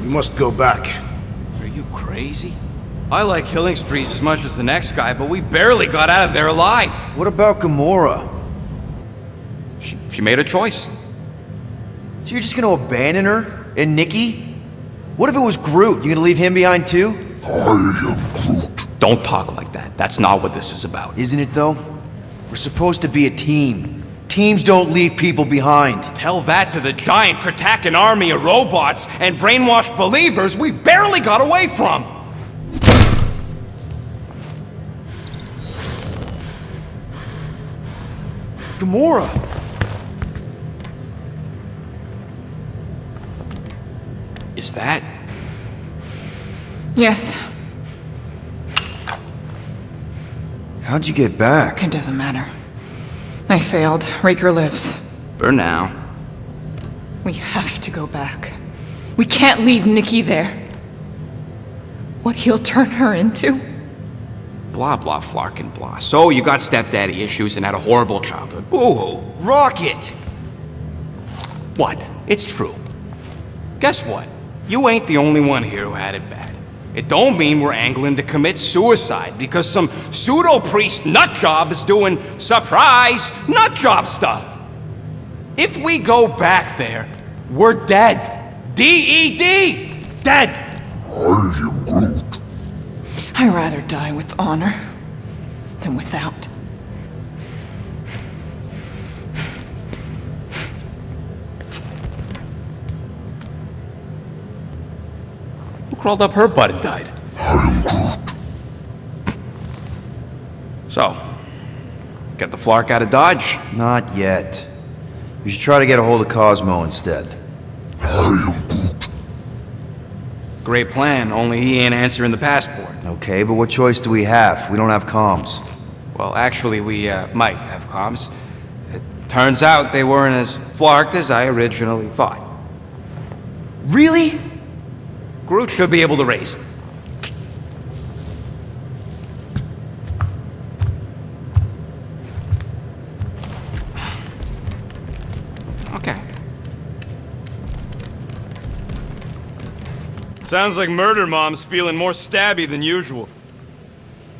We must go back. Are you crazy? I like killing sprees as much as the next guy, but we barely got out of there alive. What about Gamora? She made a choice. So you're just gonna abandon her? And Nikki? What if it was Groot? You gonna leave him behind too? I am Groot. Don't talk like that. That's not what this is about. Isn't it though? We're supposed to be a team. Teams don't leave people behind. Tell that to the giant Kratakan army of robots and brainwashed believers we barely got away from! Gamora! Is that... Yes. How'd you get back? It doesn't matter. I failed. Raker lives. For now. We have to go back. We can't leave Nikki there. What he'll turn her into? Blah, blah, flarkin' blah. So you got stepdaddy issues and had a horrible childhood. Boo-hoo. Rocket! What? It's true. Guess what? You ain't the only one here who had it bad. It don't mean we're angling to commit suicide because some pseudo-priest nutjob is doing surprise nutjob stuff. If we go back there, we're dead. D-E-D! Dead! I am Groot. I'd rather die with honor than without. Who crawled up her butt and died? I am Groot. So, get the Flark out of Dodge? Not yet. We should try to get a hold of Cosmo instead. I am Groot. Great plan, only he ain't answering the passport. Okay, but what choice do we have? We don't have comms. Well, actually, we might have comms. It turns out they weren't as flarked as I originally thought. Really? Groot should be able to raise them. Okay. Sounds like Murder Mom's feeling more stabby than usual.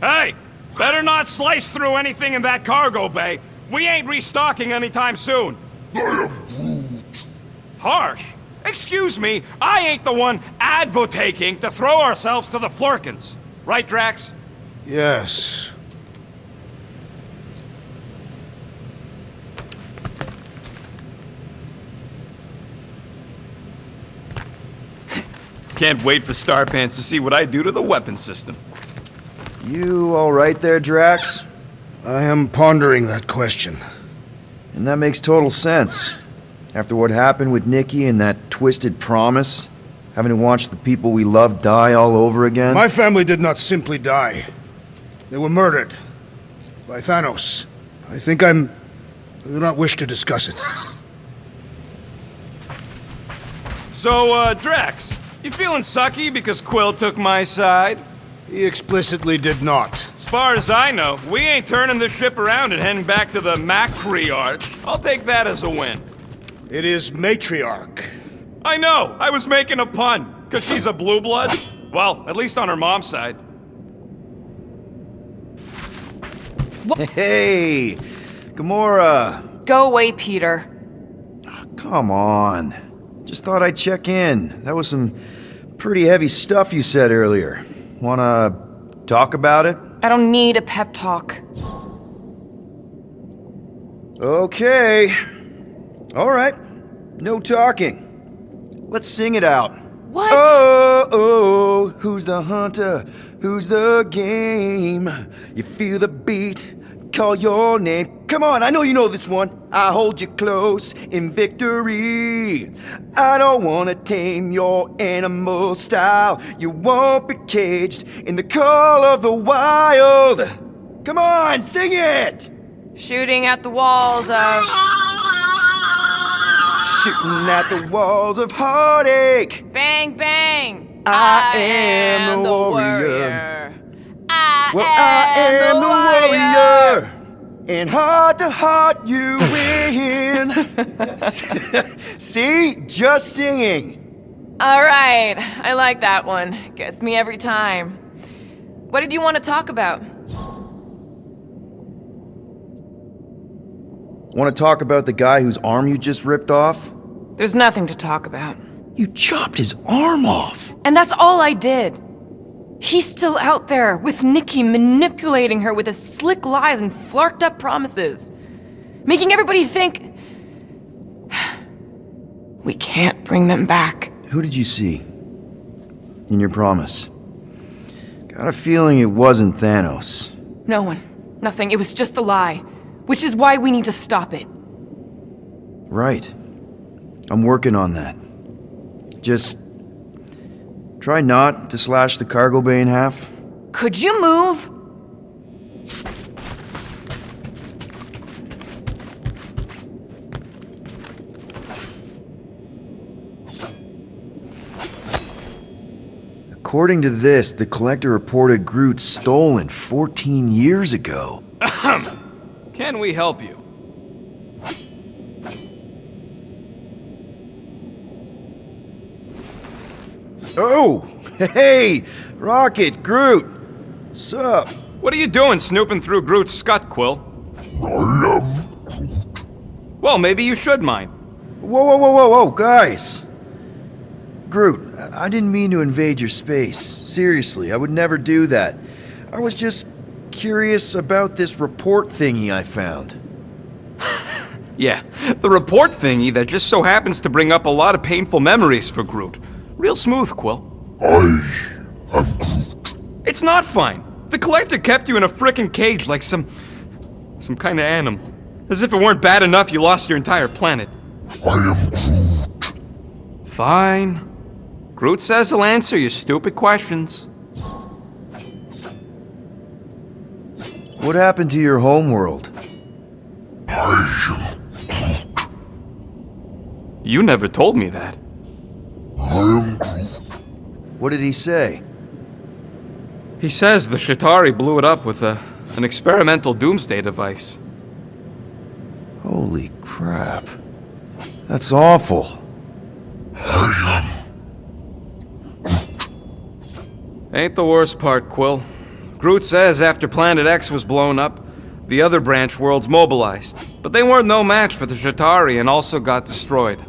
Hey! Better not slice through anything in that cargo bay. We ain't restocking anytime soon. I am Groot. Harsh. Excuse me, I ain't the one advocating to throw ourselves to the Flurkins. Right, Drax? Yes. Can't wait for Starpants to see what I do to the weapon system. You alright there, Drax? I am pondering that question. And that makes total sense. After what happened with Nikki and that twisted promise, having to watch the people we love die all over again. My family did not simply die. They were murdered. By Thanos. I do not wish to discuss it. So, Drax, you feeling sucky because Quill took my side? He explicitly did not. As far as I know, we ain't turning this ship around and heading back to the matriarch. I'll take that as a win. It is matriarch. I know, I was making a pun, because she's a blue blood. Well, at least on her mom's side. Hey, Gamora. Go away, Peter. Come on. Just thought I'd check in. That was some pretty heavy stuff you said earlier. Wanna talk about it? I don't need a pep talk. Okay. All right. No talking. Let's sing it out. What? Oh, who's the hunter? Who's the game? You feel the beat, call your name. Come on, I know you know this one. I hold you close in victory. I don't wanna tame your animal style. You won't be caged in the call of the wild. Come on, sing it! Shooting at the walls of... Shooting at the walls of heartache. Bang, bang! I am the warrior. I am the warrior. And heart to heart you win. See? Just singing. All right, I like that one. Gets me every time. What did you want to talk about? Want to talk about the guy whose arm you just ripped off? There's nothing to talk about. You chopped his arm off! And that's all I did. He's still out there with Nikki manipulating her with his slick lies and flarked up promises. Making everybody think... we can't bring them back. Who did you see? In your promise? Got a feeling it wasn't Thanos. No one. Nothing. It was just a lie. Which is why we need to stop it. Right. I'm working on that. Just... try not to slash the cargo bay in half. Could you move? According to this, the Collector reported Groot stolen 14 years ago. Can we help you? Oh! Hey! Rocket, Groot! Sup? What are you doing snooping through Groot's scut, Quill? I am Groot. Well, maybe you should mind. Whoa, guys! Groot, I didn't mean to invade your space. Seriously, I would never do that. I was just curious about this report thingy I found. Yeah, the report thingy that just so happens to bring up a lot of painful memories for Groot. Real smooth, Quill. I am Groot. It's not fine. The Collector kept you in a frickin' cage like some kind of animal. As if it weren't bad enough you lost your entire planet. I am Groot. Fine. Groot says he'll answer your stupid questions. What happened to your homeworld? I am Groot. You never told me that. I am Groot. What did he say? He says the Shatari blew it up with an experimental doomsday device. Holy crap. That's awful. Ain't the worst part, Quill. Groot says after Planet X was blown up, the other branch worlds mobilized. But they weren't no match for the Shatari and also got destroyed.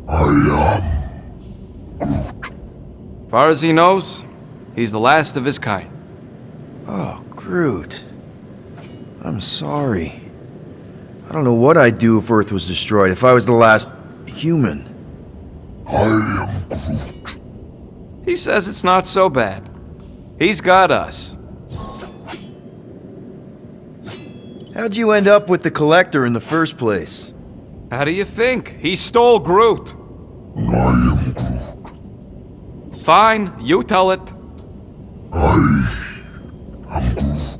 I am Far as he knows, he's the last of his kind. Oh, Groot. I'm sorry. I don't know what I'd do if Earth was destroyed, if I was the last human. I am Groot. He says it's not so bad. He's got us. How'd you end up with the Collector in the first place? How do you think? He stole Groot. I am Groot. Fine, you tell it. I am Groot.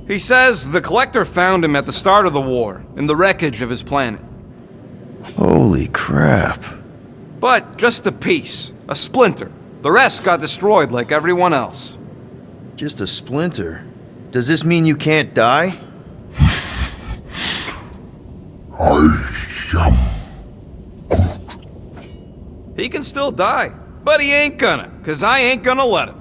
He says the Collector found him at the start of the war, in the wreckage of his planet. Holy crap. But just a piece, a splinter. The rest got destroyed like everyone else. Just a splinter? Does this mean you can't die? I am. He can still die, but he ain't gonna, 'cause I ain't gonna let him.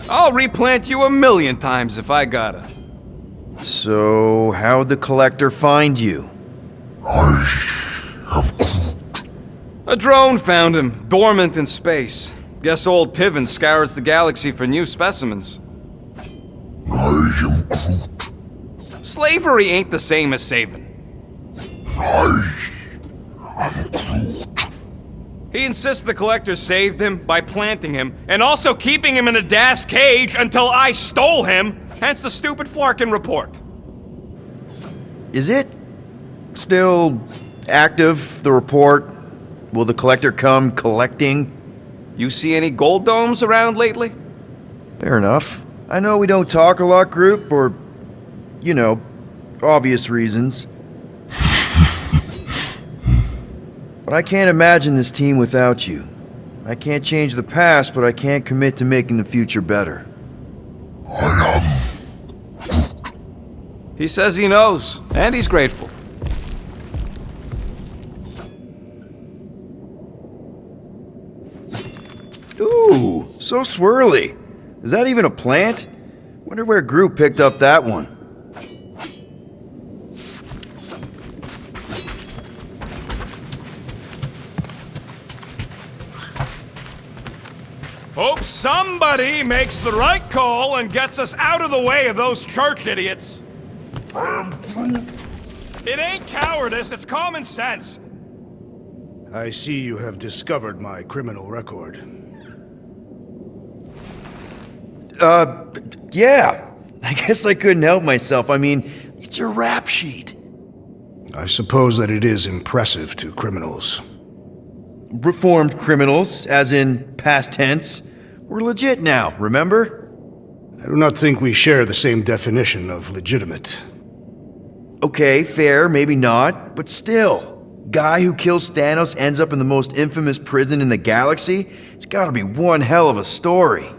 I'll replant you 1,000,000 times if I gotta. So, how'd the Collector find you? I am Groot. A drone found him, dormant in space. Guess old Tiven scours the galaxy for new specimens. I am Groot. Slavery ain't the same as saving. I am Groot. He insists the Collector saved him by planting him, and also keeping him in a das cage until I stole him, hence the stupid Flarkin report. Is it still active, the report? Will the Collector come collecting? You see any gold domes around lately? Fair enough. I know we don't talk a lot, Groot, for, you know, obvious reasons. But I can't imagine this team without you. I can't change the past, but I can't commit to making the future better. He says he knows, and he's grateful. So swirly. Is that even a plant? Wonder where Groot picked up that one. Hope somebody makes the right call and gets us out of the way of those church idiots. It ain't cowardice, it's common sense. I see you have discovered my criminal record. Yeah. I guess I couldn't help myself. I mean, it's your rap sheet. I suppose that it is impressive to criminals. Reformed criminals, as in past tense. We're legit now, remember? I do not think we share the same definition of legitimate. Okay, fair, maybe not, but still. Guy who kills Thanos ends up in the most infamous prison in the galaxy? It's gotta be one hell of a story.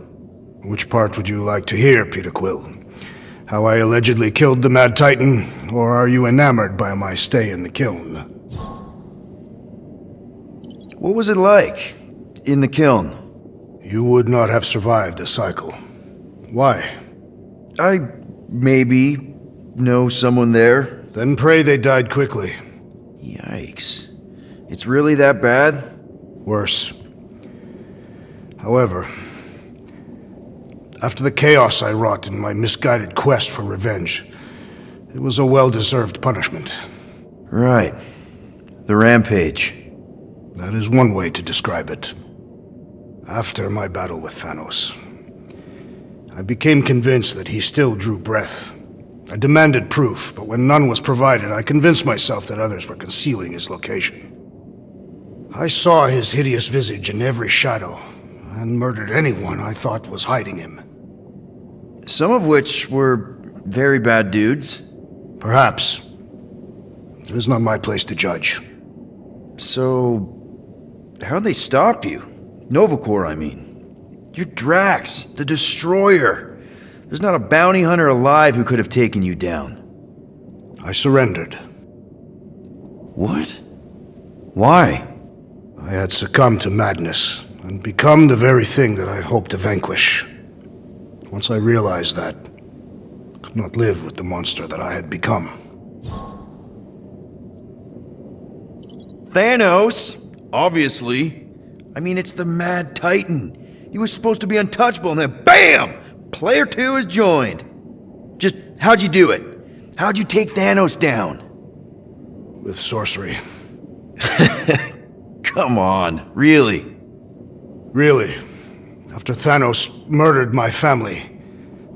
Which part would you like to hear, Peter Quill? How I allegedly killed the Mad Titan, or are you enamored by my stay in the kiln? What was it like in the kiln? You would not have survived a cycle. Why? I maybe know someone there. Then pray they died quickly. Yikes. It's really that bad? Worse. However, after the chaos I wrought in my misguided quest for revenge, it was a well-deserved punishment. Right. The rampage. That is one way to describe it. After my battle with Thanos, I became convinced that he still drew breath. I demanded proof, but when none was provided, I convinced myself that others were concealing his location. I saw his hideous visage in every shadow, and murdered anyone I thought was hiding him. Some of which were very bad dudes. Perhaps. It is not my place to judge. So, how'd they stop you? Nova Corps, I mean. You're Drax, the Destroyer. There's not a bounty hunter alive who could have taken you down. I surrendered. What? Why? I had succumbed to madness, and become the very thing that I hoped to vanquish. Once I realized that, I could not live with the monster that I had become. Thanos, obviously. I mean, it's the Mad Titan. He was supposed to be untouchable, and then BAM! Player 2 is joined. Just, how'd you do it? How'd you take Thanos down? With sorcery. Come on, really? Really, after Thanos murdered my family,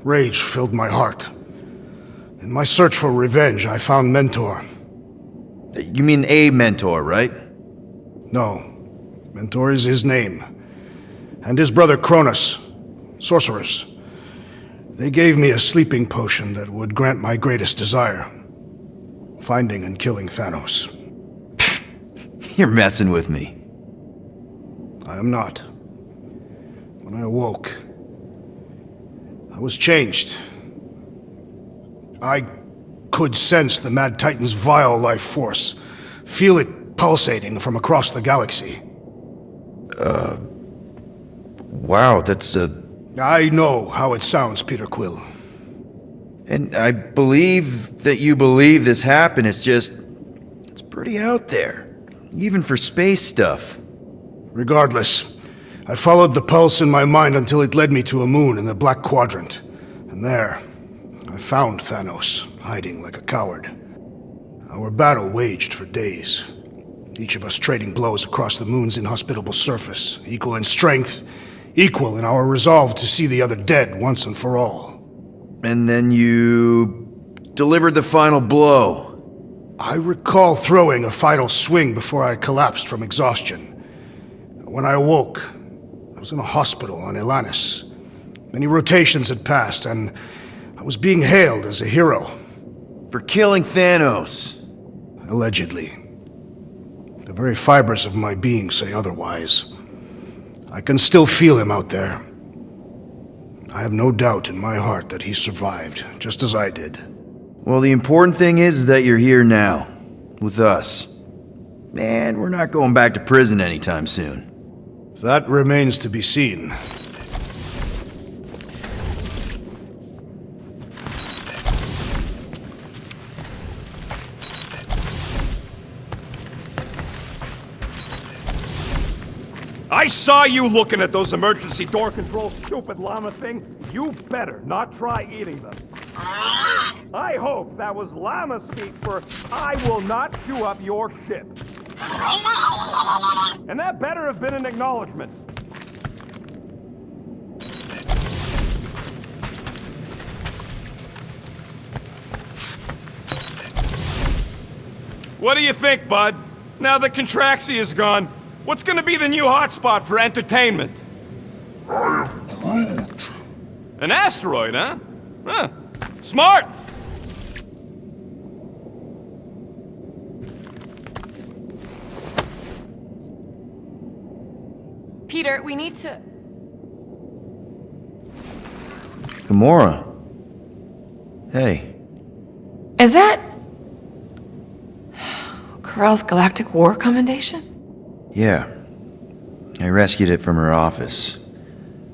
rage filled my heart. In my search for revenge, I found Mentor. You mean a mentor, right? No, Mentor is his name. And his brother Cronus, sorcerers. They gave me a sleeping potion that would grant my greatest desire. Finding and killing Thanos. You're messing with me. I am not. When I awoke, I was changed. I could sense the Mad Titan's vile life force, feel it pulsating from across the galaxy. Wow, that's I know how it sounds, Peter Quill. And I believe that you believe this happened. It's pretty out there. Even for space stuff. Regardless, I followed the pulse in my mind until it led me to a moon in the Black Quadrant. And there, I found Thanos, hiding like a coward. Our battle waged for days. Each of us trading blows across the moon's inhospitable surface, equal in strength, equal in our resolve to see the other dead once and for all. And then you delivered the final blow. I recall throwing a final swing before I collapsed from exhaustion. When I awoke, I was in a hospital on Elanis. Many rotations had passed, and I was being hailed as a hero. For killing Thanos. Allegedly. The very fibers of my being say otherwise. I can still feel him out there. I have no doubt in my heart that he survived, just as I did. Well, the important thing is that you're here now, with us. And we're not going back to prison anytime soon. That remains to be seen. I saw you looking at those emergency door controls, stupid llama thing. You better not try eating them. I hope that was llama speak for I will not chew up your shit. And that better have been an acknowledgement. What do you think, bud? Now that Contraxi is gone, what's gonna be the new hotspot for entertainment? I am Groot. An asteroid, huh? Huh. Smart! Peter, we need to... Gamora. Hey. Is that... Corell's Galactic War Commendation? Yeah. I rescued it from her office.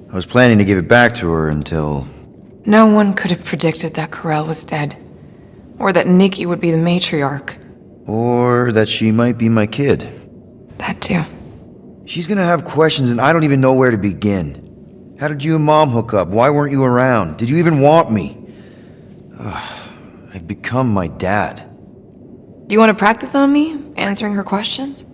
I was planning to give it back to her until... No one could have predicted that Corell was dead. Or that Nikki would be the matriarch. Or that she might be my kid. That too. She's gonna have questions and I don't even know where to begin. How did you and Mom hook up? Why weren't you around? Did you even want me? I've become my dad. Do you want to practice on me, answering her questions?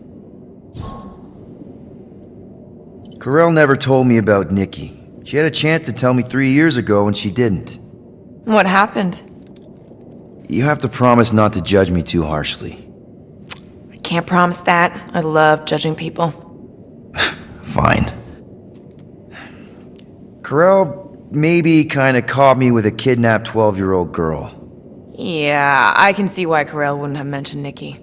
Corell never told me about Nikki. She had a chance to tell me 3 years ago and she didn't. What happened? You have to promise not to judge me too harshly. I can't promise that. I love judging people. Fine. Corell maybe kinda caught me with a kidnapped 12-year-old girl. Yeah, I can see why Corell wouldn't have mentioned Nikki.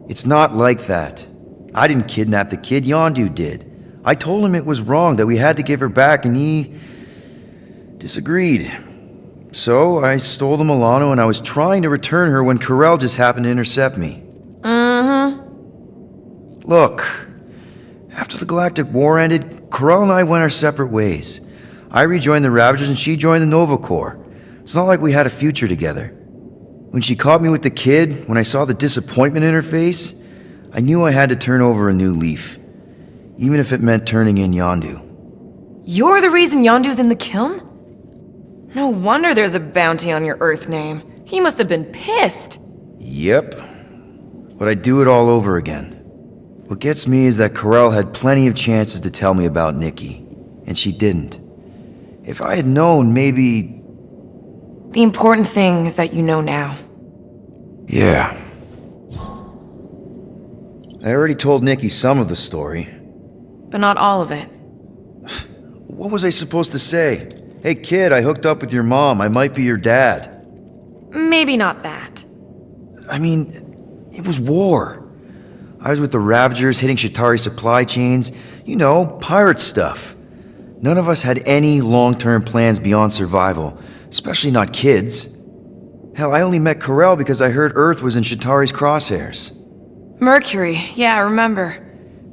It's not like that. I didn't kidnap the kid, Yondu did. I told him it was wrong, that we had to give her back, and he... disagreed. So, I stole the Milano and I was trying to return her when Corell just happened to intercept me. Look, after the Galactic War ended, Corell and I went our separate ways. I rejoined the Ravagers and she joined the Nova Corps. It's not like we had a future together. When she caught me with the kid, when I saw the disappointment in her face, I knew I had to turn over a new leaf. Even if it meant turning in Yondu. You're the reason Yondu's in the kiln? No wonder there's a bounty on your Earth name. He must have been pissed. Yep. But I'd do it all over again. What gets me is that Corell had plenty of chances to tell me about Nikki, and she didn't. If I had known, maybe... The important thing is that you know now. Yeah. I already told Nikki some of the story. But not all of it. What was I supposed to say? Hey kid, I hooked up with your mom. I might be your dad. Maybe not that. I mean, it was war. I was with the Ravagers hitting Shatari supply chains. You know, pirate stuff. None of us had any long-term plans beyond survival, especially not kids. Hell, I only met Corell because I heard Earth was in Shatari's crosshairs. Mercury, yeah, I remember.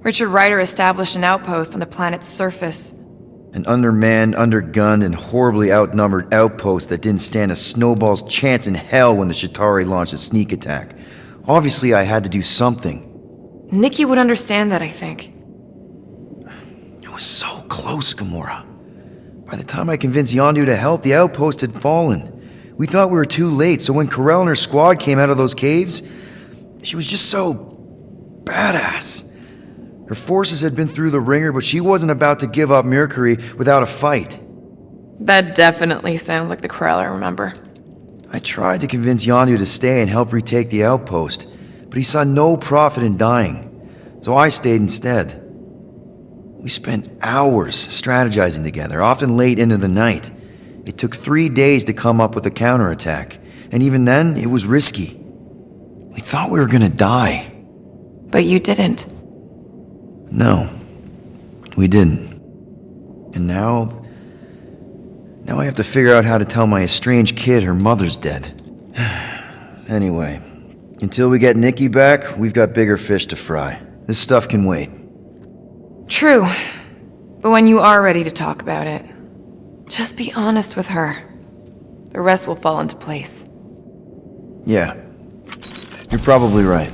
Richard Ryder established an outpost on the planet's surface. An undermanned, undergunned, and horribly outnumbered outpost that didn't stand a snowball's chance in hell when the Shatari launched a sneak attack. Obviously, I had to do something. Nikki would understand that, I think. I was so close, Gamora. By the time I convinced Yondu to help, the outpost had fallen. We thought we were too late, so when Corell and her squad came out of those caves, she was just so... badass. Her forces had been through the ringer, but she wasn't about to give up Mercury without a fight. That definitely sounds like the Corell I remember. I tried to convince Yondu to stay and help retake the outpost, but he saw no profit in dying, so I stayed instead. We spent hours strategizing together, often late into the night. It took 3 days to come up with a counterattack, and even then, it was risky. We thought we were gonna die. But you didn't. No, we didn't. And now I have to figure out how to tell my estranged kid her mother's dead. Anyway, until we get Nikki back, we've got bigger fish to fry. This stuff can wait. True. But when you are ready to talk about it, just be honest with her. The rest will fall into place. Yeah, you're probably right.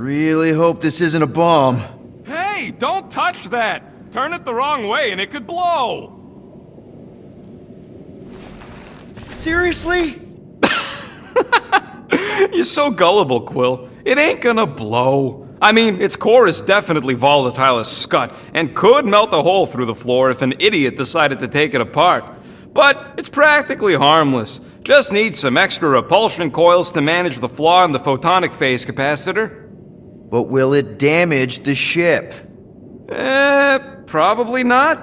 Really hope this isn't a bomb. Hey, don't touch that! Turn it the wrong way and it could blow! Seriously? You're so gullible, Quill. It ain't gonna blow. I mean, its core is definitely volatile as scut, and could melt a hole through the floor if an idiot decided to take it apart. But it's practically harmless. Just needs some extra repulsion coils to manage the flaw in the photonic phase capacitor. But will it damage the ship? Probably not.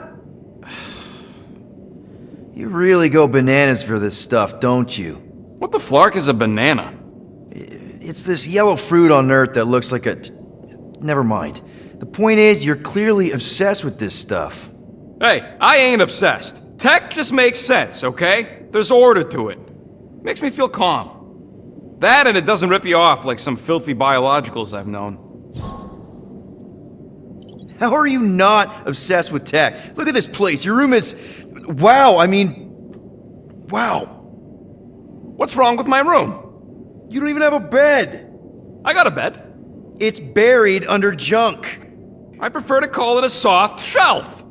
You really go bananas for this stuff, don't you? What the flark is a banana? It's this yellow fruit on Earth that looks like a... Never mind. The point is, you're clearly obsessed with this stuff. Hey, I ain't obsessed. Tech just makes sense, okay? There's order to it. Makes me feel calm. That and it doesn't rip you off like some filthy biologicals I've known. How are you not obsessed with tech? Look at this place. Your room is... Wow, I mean... Wow. What's wrong with my room? You don't even have a bed. I got a bed. It's buried under junk. I prefer to call it a soft shelf.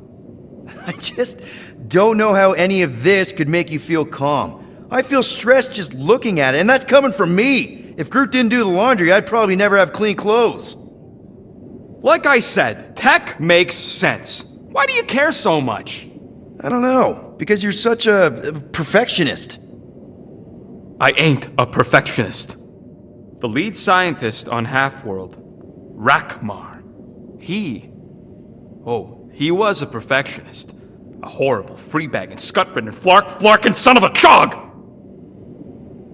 I just don't know how any of this could make you feel calm. I feel stressed just looking at it, and that's coming from me. If Groot didn't do the laundry, I'd probably never have clean clothes. Like I said, tech makes sense. Why do you care so much? I don't know, because you're such a perfectionist. I ain't a perfectionist. The lead scientist on Half-World, Rakmar, he was a perfectionist. A horrible, free-bagging, scut-ridden, flarkin' son of a chog!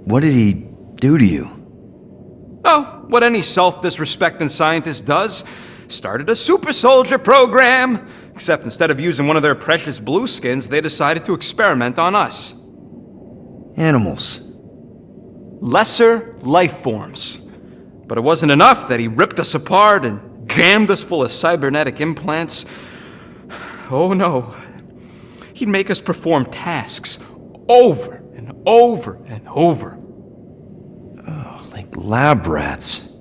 What did he do to you? Oh, what any self-disrespecting scientist does. Started a super soldier program. Except instead of using one of their precious blueskins, they decided to experiment on us. Animals. Lesser life forms. But it wasn't enough that he ripped us apart and jammed us full of cybernetic implants. Oh no. He'd make us perform tasks over and over and over. Oh, like lab rats.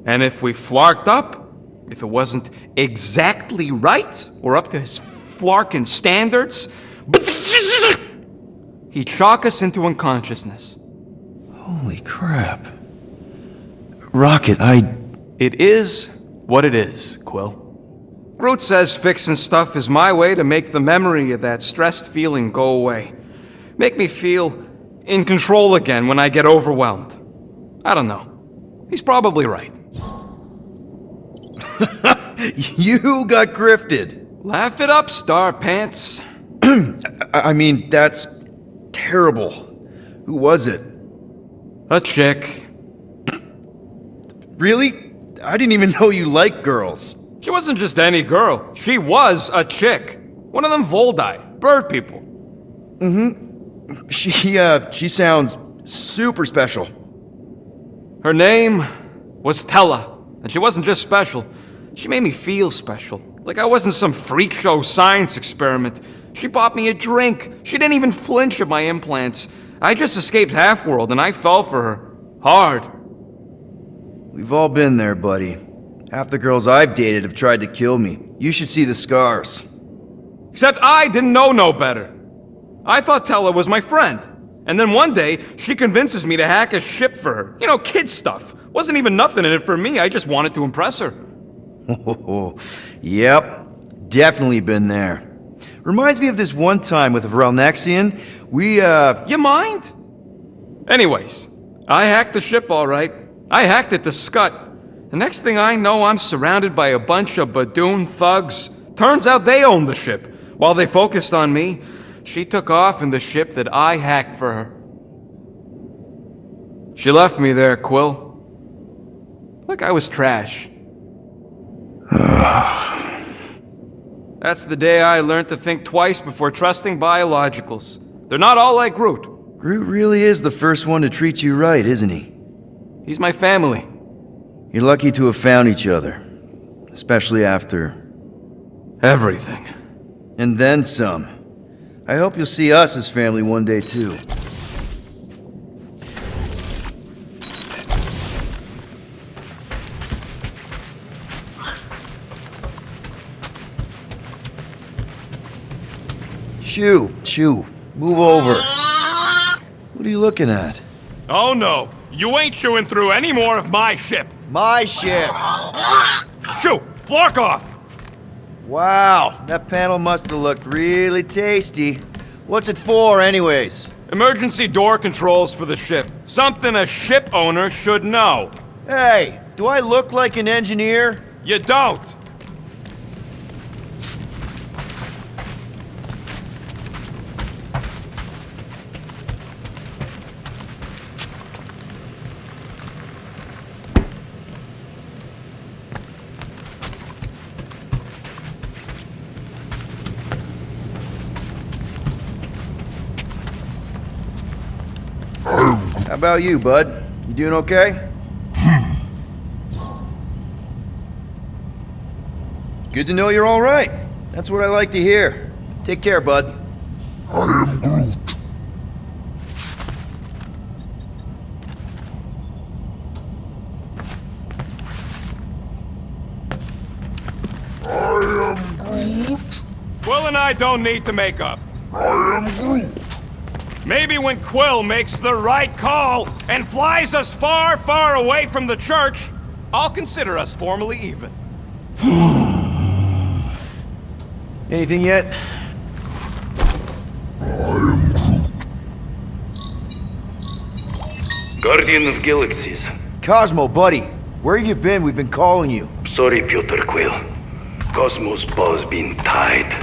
And if we flarked up, if it wasn't exactly right or up to his flarkin' standards, he'd shock us into unconsciousness. Holy crap. Rocket, It is what it is, Quill. Groot says fixing stuff is my way to make the memory of that stressed feeling go away. Make me feel in control again when I get overwhelmed. I don't know. He's probably right. You got grifted. Laugh it up, Star Pants. I mean, that's terrible. Who was it? A chick. Really? I didn't even know you liked girls. She wasn't just any girl. She was a chick. One of them Voldi, bird people. She sounds super special. Her name was Tella, and she wasn't just special. She made me feel special, like I wasn't some freak show science experiment. She bought me a drink. She didn't even flinch at my implants. I just escaped Half-World, and I fell for her. Hard. We've all been there, buddy. Half the girls I've dated have tried to kill me. You should see the scars. Except I didn't know no better. I thought Tella was my friend. And then one day, she convinces me to hack a ship for her. You know, kid stuff. Wasn't even nothing in it for me, I just wanted to impress her. Yep, definitely been there. Reminds me of this one time with Vrelnexian. You mind? Anyways, I hacked the ship all right. I hacked it to scut. The next thing I know, I'm surrounded by a bunch of Badoon thugs. Turns out they owned the ship. While they focused on me, she took off in the ship that I hacked for her. She left me there, Quill. Like I was trash. That's the day I learned to think twice before trusting biologicals. They're not all like Groot. Groot really is the first one to treat you right, isn't he? He's my family. You're lucky to have found each other. Especially after... everything. And then some. I hope you'll see us as family one day, too. Shoo, move over. What are you looking at? Oh no, you ain't chewing through any more of my ship. My ship! Shoo, Flark off! Wow, that panel must have looked really tasty. What's it for, anyways? Emergency door controls for the ship. Something a ship owner should know. Hey, do I look like an engineer? You don't. How about you, bud? You doing okay? Good to know you're all right. That's what I like to hear. Take care, bud. I am Groot. I am Groot. Quill and I don't need to make up. I am Groot. Maybe when Quill makes the right call and flies us far, far away from the church, I'll consider us formally even. Anything yet? Guardian of Galaxies. Cosmo, buddy. Where have you been? We've been calling you. Sorry, Piotr Quill. Cosmos ball's been tied.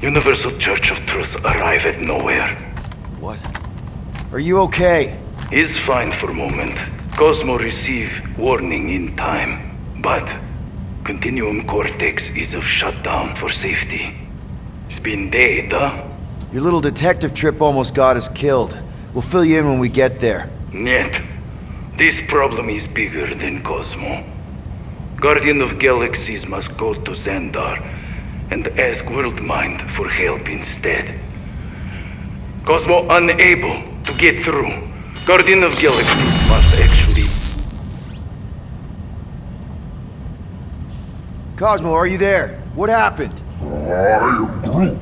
Universal Church of Truth arrive at nowhere. What? Are you okay? He's fine for a moment. Cosmo receive warning in time. But Continuum Cortex is of shutdown for safety. It's been dead, huh? Your little detective trip almost got us killed. We'll fill you in when we get there. Yet, this problem is bigger than Cosmo. Guardian of Galaxies must go to Xandar and ask Worldmind for help instead. Cosmo unable to get through. Guardian of Galaxies must actually... Cosmo, are you there? What happened? I am Groot.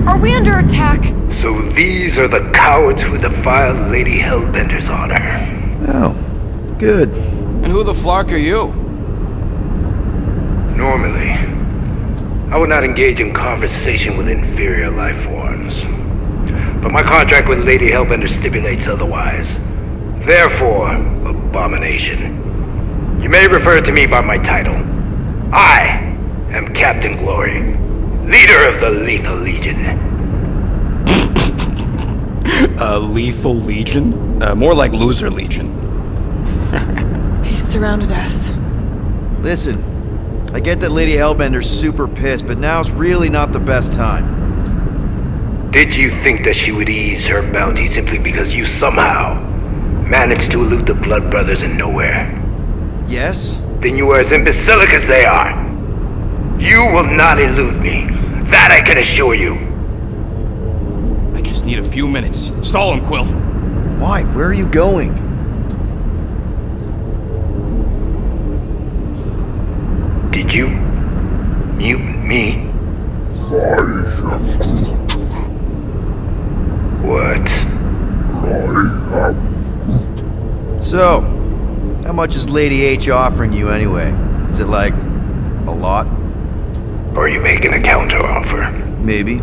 Are we under attack? So these are the cowards who defiled Lady Hellbender's honor. Oh, good. And who the flark are you? Normally, I would not engage in conversation with inferior life forms. But my contract with Lady Hellbender stipulates otherwise. Therefore, abomination. You may refer to me by my title. I am Captain Glory, leader of the Lethal Legion. Lethal Legion? More like Loser Legion. He surrounded us. Listen, I get that Lady Hellbender's super pissed, but now's really not the best time. Did you think that she would ease her bounty simply because you somehow managed to elude the Blood Brothers in nowhere? Yes? Then you are as imbecilic as they are. You will not elude me. That I can assure you. I just need a few minutes. Stall him, Quill. Why? Where are you going? Did you mute me? I am Groot. What? I am So, how much is Lady H offering you anyway? Is it like a lot? Are you making a counteroffer? Maybe.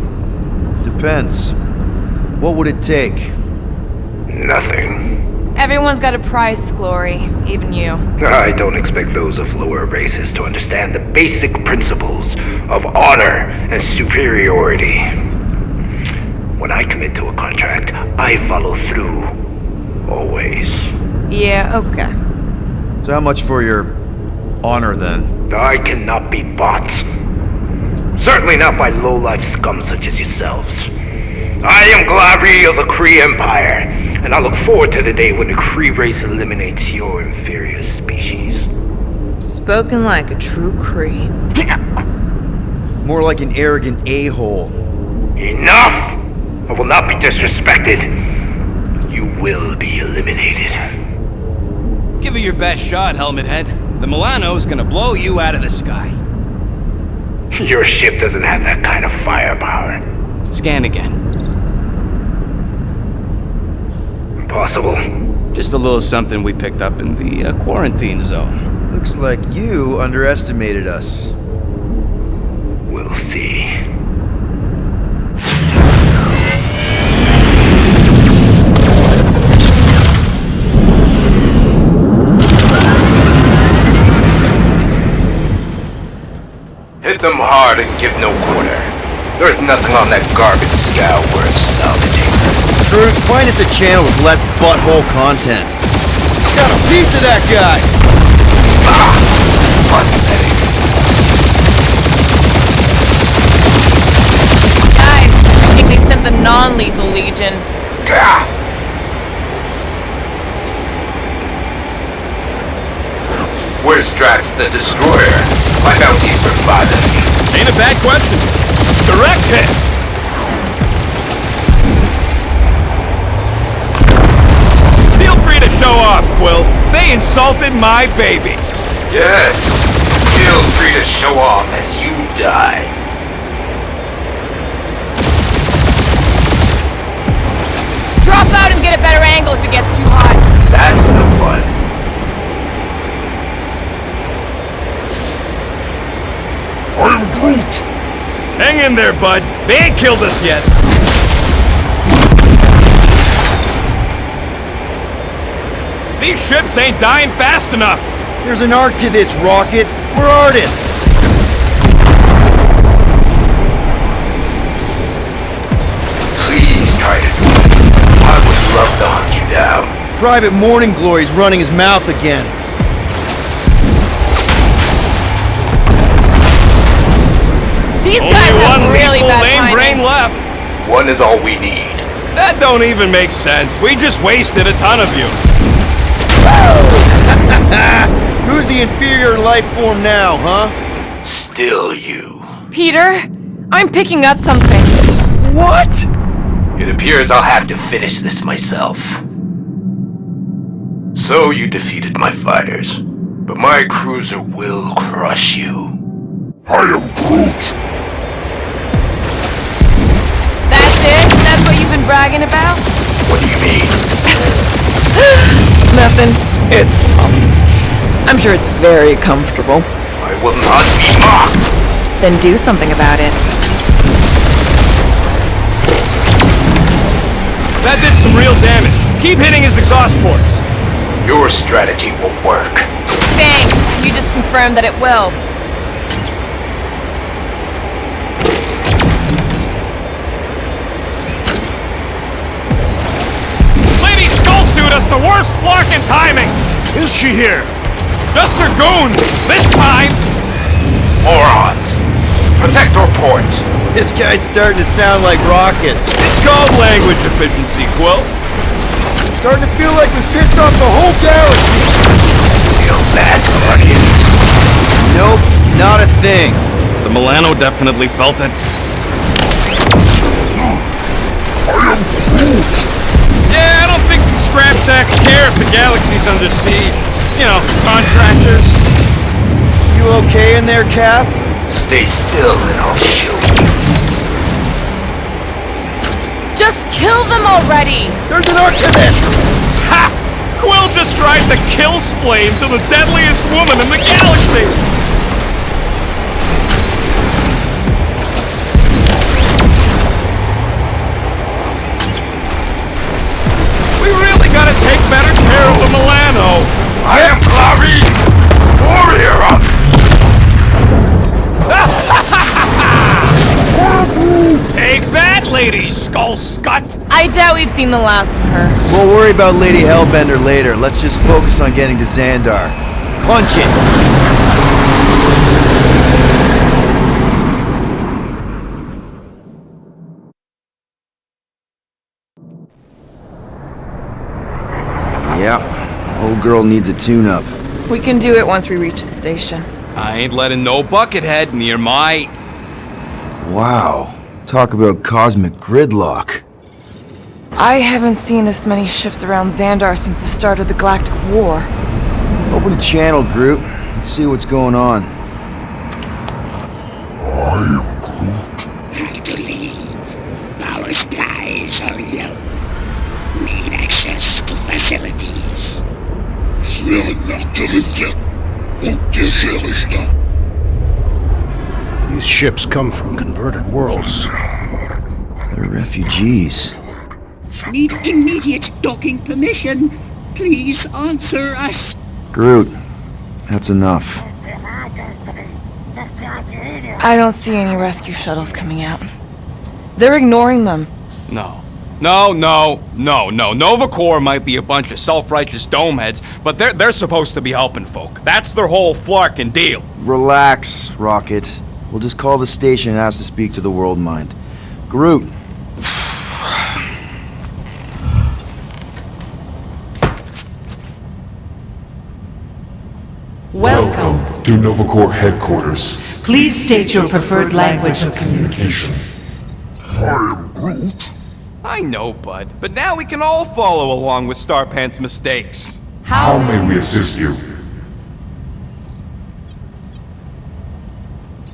Depends. What would it take? Nothing. Everyone's got a price, Glory. Even you. I don't expect those of lower races to understand the basic principles of honor and superiority. When I commit to a contract, I follow through. Always. Yeah, okay. So how much for your honor then? I cannot be bought. Certainly not by low-life scum such as yourselves. I am Glabri of the Kree Empire, and I look forward to the day when the Kree race eliminates your inferior species. Spoken like a true Kree. More like an arrogant a-hole. Enough! I will not be disrespected. You will be eliminated. Give it your best shot, Helmet Head. The Milano's gonna blow you out of the sky. Your ship doesn't have that kind of firepower. Scan again. Impossible. Just a little something we picked up in the quarantine zone. Looks like you underestimated us. We'll see. Hit them hard and give no quarter. There's nothing on that garbage scow worth salvaging. Groot, find us a channel with less butthole content. Got a piece of that guy! Pathetic. Guys, I think they sent the non-lethal legion. Gah! Where's Drax the Destroyer? My bounty's for father. Ain't a bad question. Direct hit! Feel free to show off, Quill. They insulted my baby. Yes! Feel free to show off as you die. Drop out and get a better angle if it gets too hot. That's no fun. I am Groot! Hang in there, bud. They ain't killed us yet. These ships ain't dying fast enough. There's an art to this, Rocket. We're artists. Please try to do it. I would love to hunt you down. Private Morning Glory's running his mouth again. These Only guys one have really lethal bad lame timing. brain left. One is all we need. That don't even make sense. We just wasted a ton of you. Who's the inferior life form now, huh? Still you. Peter, I'm picking up something. What? It appears I'll have to finish this myself. So you defeated my fighters, but my cruiser will crush you. I am Groot! That's it? That's what you've been bragging about? What do you mean? Nothing. I'm sure it's very comfortable. I will not be mocked! Then do something about it. That did some real damage. Keep hitting his exhaust ports. Your strategy will work. Thanks. You just confirmed that it will. Lady Skullsuit has the worst flocking timing. Is she here? Just her goons. This time. Morons! Protect our port! This guy's starting to sound like Rocket. It's called language efficiency, Quill. Starting to feel like we pissed off the whole galaxy. Feel bad, Guardians. Nope, not a thing. The Milano definitely felt it. I am Groot! Yeah, I don't think the scrap sacks care if the galaxy's under siege. You know, contractors. You okay in there, Cap? Stay still and I'll show you. Just kill them already! There's an art to this! Ha! Quill just tried to kill splain to the deadliest woman in the galaxy! We really gotta take better care of the Milano. I am Clarice, warrior of... Take that, Lady Skullscut! I doubt we've seen the last of her. We'll worry about Lady Hellbender later. Let's just focus on getting to Xandar. Punch it! Yep. Old girl needs a tune-up. We can do it once we reach the station. I ain't letting no buckethead near my... Wow. Talk about cosmic gridlock. I haven't seen this many ships around Xandar since the start of the Galactic War. Open a channel, Groot. Let's see what's going on. I am Groot. Have to leave. Power supplies are low. Need access to facilities. Smelling intelligent. Und Gesellschaft. These ships come from converted worlds. They're refugees. Need immediate docking permission. Please answer us. Groot, that's enough. I don't see any rescue shuttles coming out. They're ignoring them. No. Nova Corps might be a bunch of self-righteous domeheads, but they're supposed to be helping folk. That's their whole flarkin' deal. Relax, Rocket. We'll just call the station and ask to speak to the World Mind. Groot. Welcome To Nova Corps headquarters. Please state your preferred language of communication. I am Groot. I know, bud, but now we can all follow along with Starpant's mistakes. How may we assist you?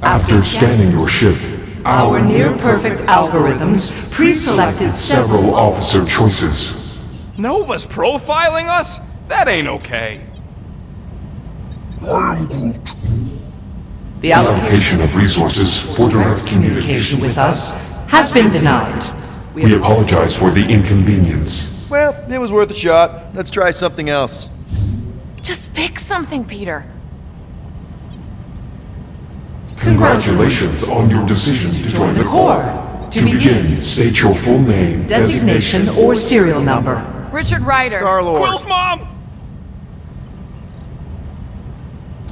After scanning your ship, Our near-perfect algorithms pre-selected several officer choices. Nova's profiling us? That ain't okay. I am Groot. The allocation Allocation of resources for direct communication with us has been denied. We apologize for the inconvenience. Well, it was worth a shot. Let's try something else. Just pick something, Peter. Congratulations on your decision to join the Corps. To begin, state your full name, designation or serial number. Richard Ryder. Star-Lord. Quill's mom!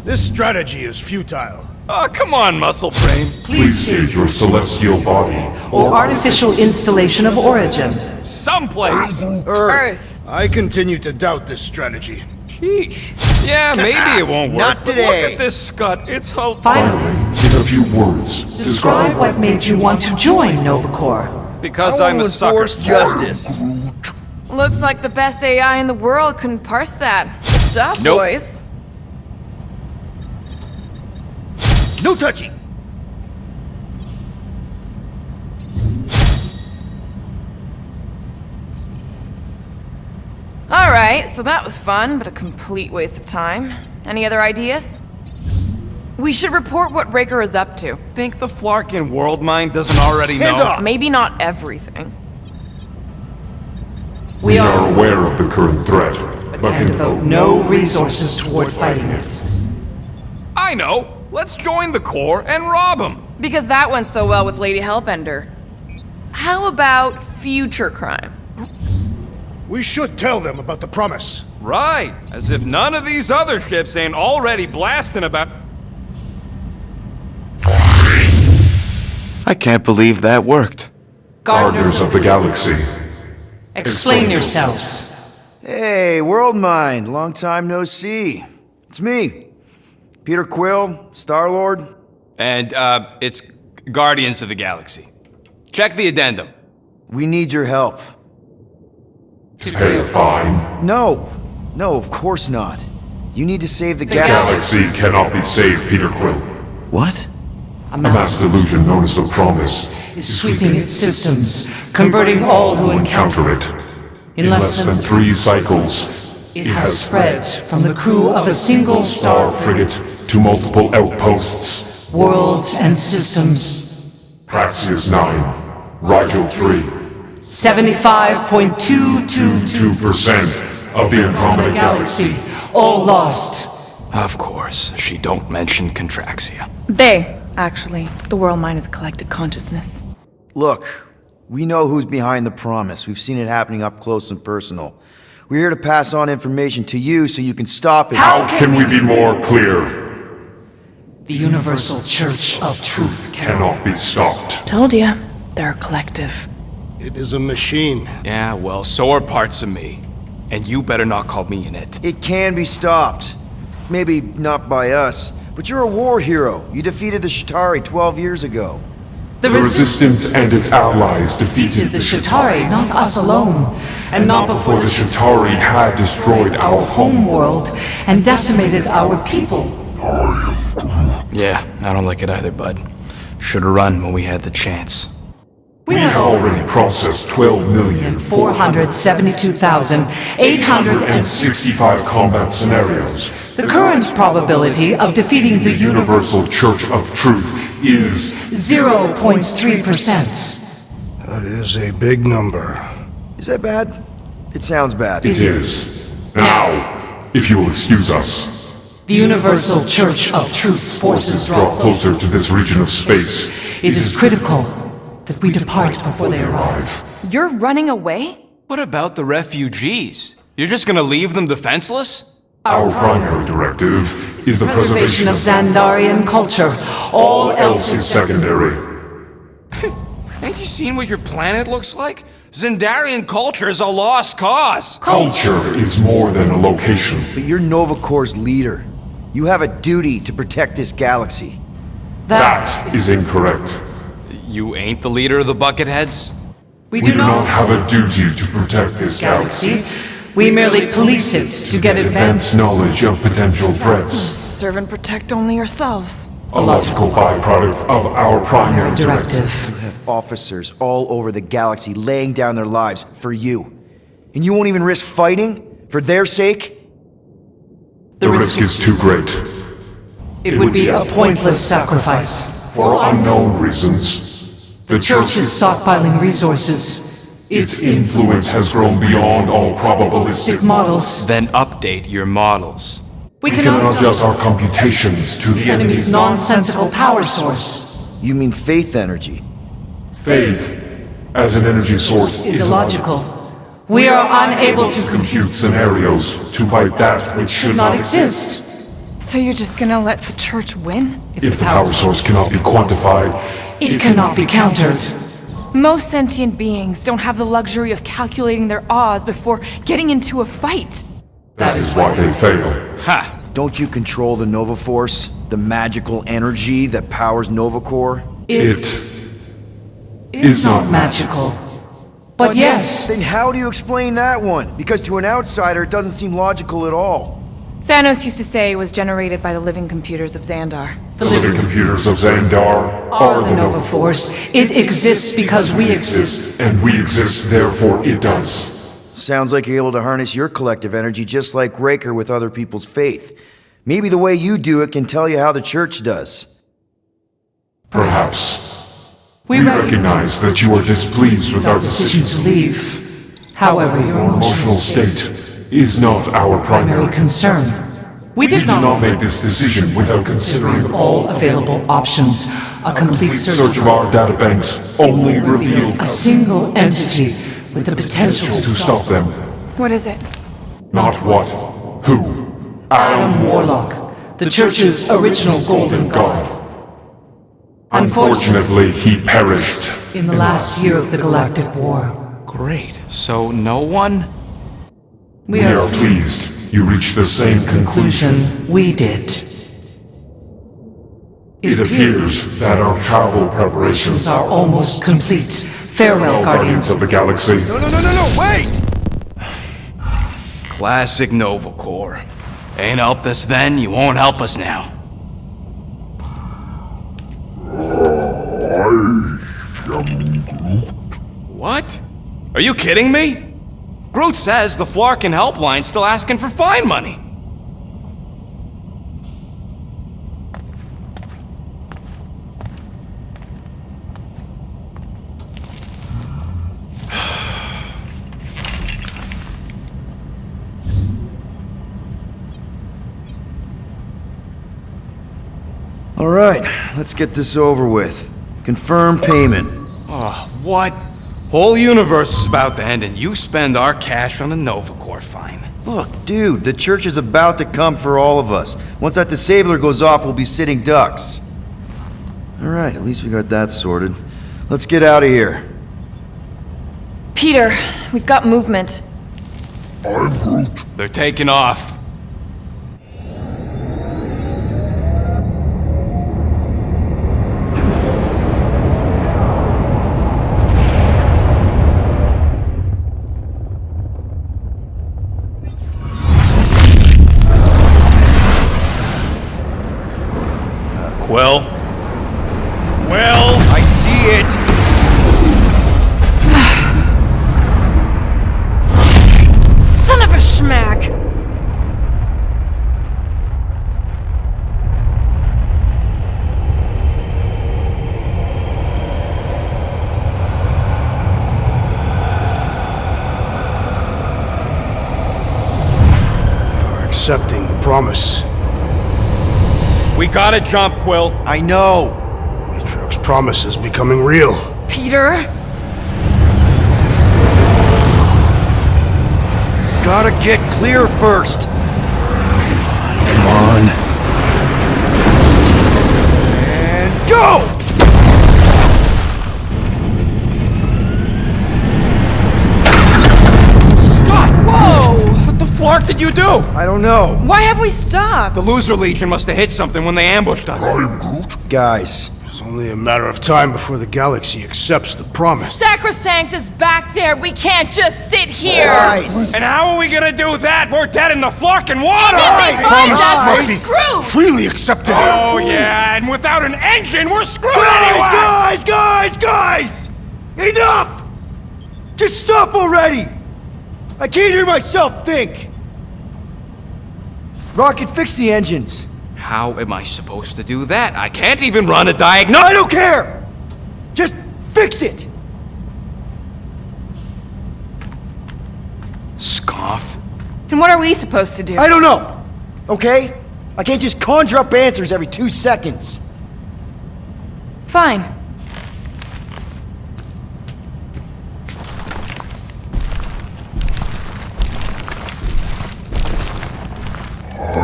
This strategy is futile. Oh, come on, muscle frame. Please state your celestial body. Or artificial installation of origin. Someplace. Earth. I continue to doubt this strategy. Sheesh. Yeah, maybe it won't work. Not but today. Look at this scut. It's helpful. Finally, In a few words, describe what made you want to join Nova Corps. Because I I'm a want to sucker. enforce justice. Looks like the best AI in the world couldn't parse that. Good job, Nope. boys. No touchy. Alright, so that was fun, but a complete waste of time. Any other ideas? We should report what Raker is up to. Think the Flarkin world mind doesn't already Hands know? off! Maybe not everything. we are aware of the current threat, but And devote no resources toward fighting it. I know. Let's join the Corps and rob them. Because that went so well with Lady Hellbender. How about future crime? We should tell them about the promise. Right. As if none of these other ships ain't already blasting about... I can't believe that worked. Gardeners of the Galaxy. Explain yourselves. Hey, World Mind. Long time no see. It's me. Peter Quill, Star-Lord. And, it's Guardians of the Galaxy. Check the addendum. We need your help. To pay a fine. No, of course not. You need to save the The galaxy. Galaxy cannot be saved, Peter Quill. What? A A mass delusion known as the Promise is sweeping its systems, converting all who encounter encounter it. In less than 3 cycles, it has spread from the crew of a single star frigate to multiple outposts. worlds and systems. Praxius 9, Rigel 3. 75.222% 2% of the Andromeda Galaxy. all lost. Of course. She don't mention Contraxia. They, actually. The world mind is a collective consciousness. Look, we know who's behind the promise. We've seen it happening up close and personal. We're here to pass on information to you so you can stop it. How can we be more clear? The Universal Church of Truth Cannot be stopped. Told ya. They're a collective. It is a machine. Yeah, well, so are parts of me. And you better not call me in it. It can be stopped. Maybe not by us, but you're a war hero. You defeated the Shatari 12 years ago. The Resistance and its allies defeated the Shatari, not us alone. And not before the Shatari had destroyed our home world and decimated our people. Yeah, I don't like it either, bud. Should've run when we had the chance. We have already processed 12,472,865 combat scenarios. The current probability of defeating the Universal Church of Truth is 0.3%. That is a big number. Is that bad? It sounds bad. It is. Now, if you will excuse us. The Universal Church of Truth's forces draw closer to this region of space. It is critical that we depart before they arrive. You're running away? What about the refugees? You're just gonna leave them defenseless? Our primary directive is the preservation of Xandarian culture. All else is secondary. Ain't you seen what your planet looks like? Xandarian culture is a lost cause. Culture is more than a location. But you're Nova Corps' leader. You have a duty to protect this galaxy. That is incorrect. You ain't the leader of the Bucketheads? We do not have a duty to protect this galaxy. We merely police it to get advanced knowledge of potential threats. Serve and protect only yourselves. A logical byproduct of our primary directive. You have officers all over the galaxy laying down their lives for you. And you won't even risk fighting? For their sake? The risk is too great. It would be a pointless sacrifice. For unknown reasons. The Church is stockpiling resources. Its influence has grown beyond all probabilistic models. Then update your models. We cannot adjust our computations to the enemy's nonsensical power source. You mean faith energy? Faith, as an energy source, is illogical. We are unable to compute scenarios to fight that which should not exist. So you're just gonna let the Church win? If the power source cannot be quantified, it cannot be countered. Most sentient beings don't have the luxury of calculating their odds before getting into a fight. That is why they fail. Ha! Don't you control the Nova Force? The magical energy that powers Nova Corps? It is not magical. But yes. Then how do you explain that one? Because to an outsider, it doesn't seem logical at all. Thanos used to say it was generated by the living computers of Xandar. The living computers of Xandar are the Nova Force. It exists because we exist. And we exist, therefore it does. Sounds like you're able to harness your collective energy just like Raker with other people's faith. Maybe the way you do it can tell you how the Church does. Perhaps. We recognize that you are displeased with our decision to leave. However, your emotional state is not our primary concern. We did not make this decision without considering all available options. A complete search of our databanks only revealed a single entity with the potential to stop them. What is it? Not what. Who. Adam Warlock, the Church's original Golden God. Unfortunately, he perished in the last year of the Galactic War. Great. So no one? We are pleased you reached the same conclusion we did. It appears that our travel preparations are almost complete. Farewell, Guardians of the Galaxy. No, wait! Classic Nova Corps. Ain't helped us then, you won't help us now. What? Are you kidding me? Groot says the Flarkin helpline's still asking for fine money. All right, let's get this over with. Confirm payment. Oh, what? Whole universe is about to end and you spend our cash on a Nova Corps fine. Look, dude, the Church is about to come for all of us. Once that disabler goes off, we'll be sitting ducks. All right, at least we got that sorted. Let's get out of here. Peter, we've got movement. I'm Groot. They're taking off. Quill? Quill? I see it! Son of a schmack! You're accepting the promise. We gotta jump, Quill. I know! Matriarch's promise is becoming real. Peter? Gotta get clear first! Come on. And go! Scott! Whoa! What the flark did you do? I don't know. Why have we stopped? The Loser Legion must have hit something when they ambushed us. Guys, It's only a matter of time before the galaxy accepts the promise. Sacrosanct is back there. We can't just sit here. guys! And how are we gonna do that? We're dead in the flarkin' water! If they find Promise us, must we're be screwed. freely accepted. Oh yeah, and without an engine, we're screwed Guys, anyway! guys! Enough! Just stop already! I can't hear myself think! Rocket, fix the engines. How am I supposed to do that? I can't even run a diagnose. I don't care! Just fix it! Scoff. And what are we supposed to do? I don't know, okay? I can't just conjure up answers every 2 seconds. Fine.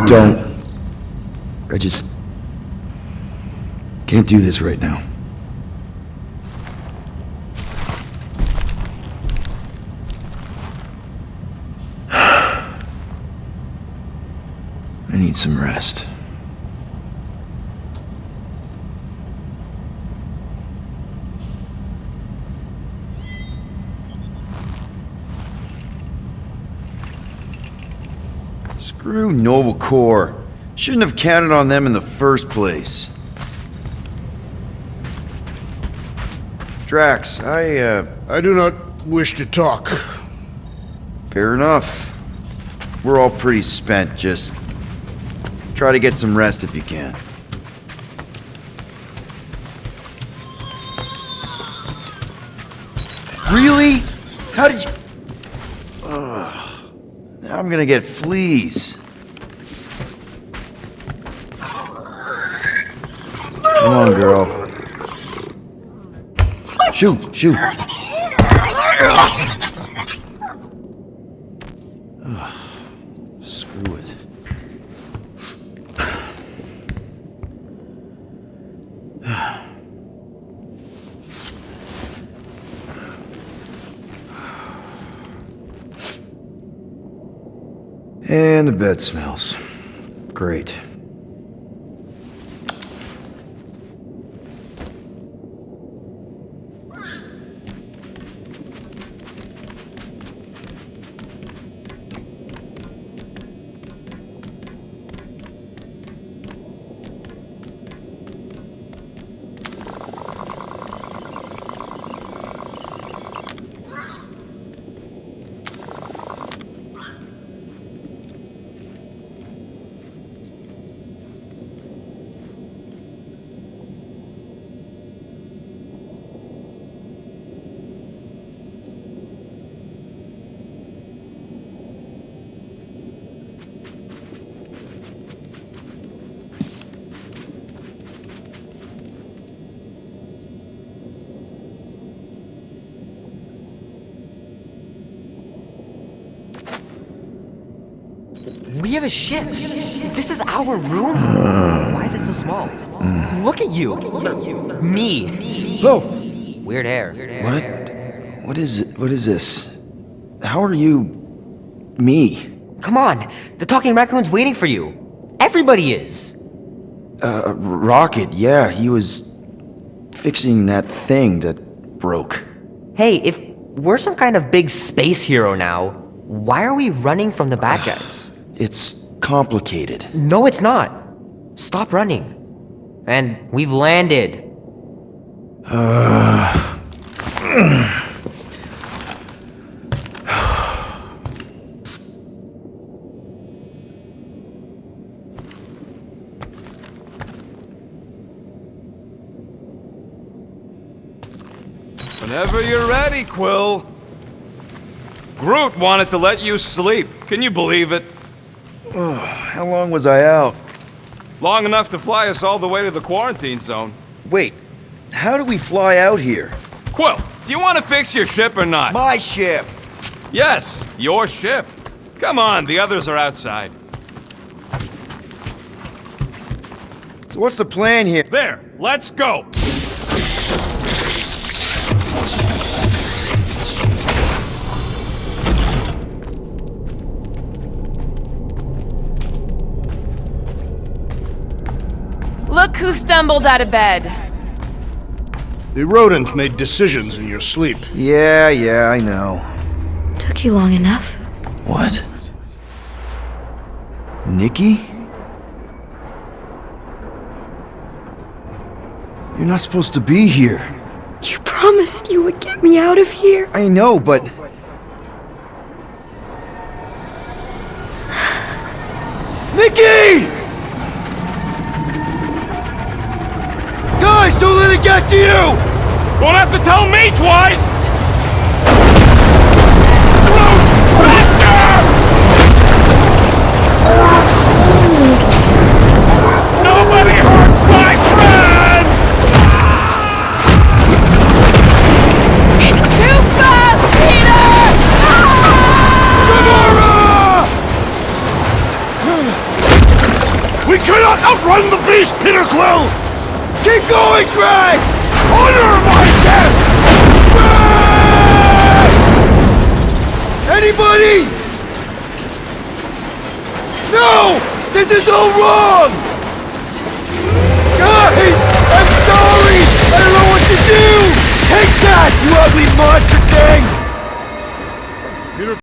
Don't. I just can't do this right now. I need some rest. Screw Nova Corps. Shouldn't have counted on them in the first place. Drax, I do not wish to talk. fair enough. We're all pretty spent, just try to get some rest if you can. Really? How did you... Ugh. Now I'm gonna get fleas. Come on, girl. Shoot, shoot. Ugh. Screw it. And the bed smells. Great. We have a ship. This is our room. Why is it so small? Look at you. Me. Oh, Weird hair. what? What is this? How are you... me? Come on. The talking raccoon's waiting for you. Everybody is. Rocket, yeah, he was fixing that thing that broke. Hey, if we're some kind of big space hero now, why are we running from the bad guys? It's complicated. No, it's not. Stop running. And we've landed. Whenever you're ready, Quill. Groot wanted to let you sleep. Can you believe it? How long was I out? Long enough to fly us all the way to the quarantine zone. Wait, how do we fly out here? Quill, do you want to fix your ship or not? My ship! Yes, your ship. Come on, the others are outside. So what's the plan here? There, let's go! Look who stumbled out of bed. The rodent made decisions in your sleep. Yeah, I know. Took you long enough. What? Nikki? You're not supposed to be here. You promised you would get me out of here. I know, but... Nikki! Guys, don't let it get to you! Won't have to tell me twice! Faster! Nobody hurts my friend! It's too fast, Peter! Gamora! We cannot outrun the beast, Peter Quill! Keep going, Drax! Honor my death! Drax! Anybody? No! This is all wrong!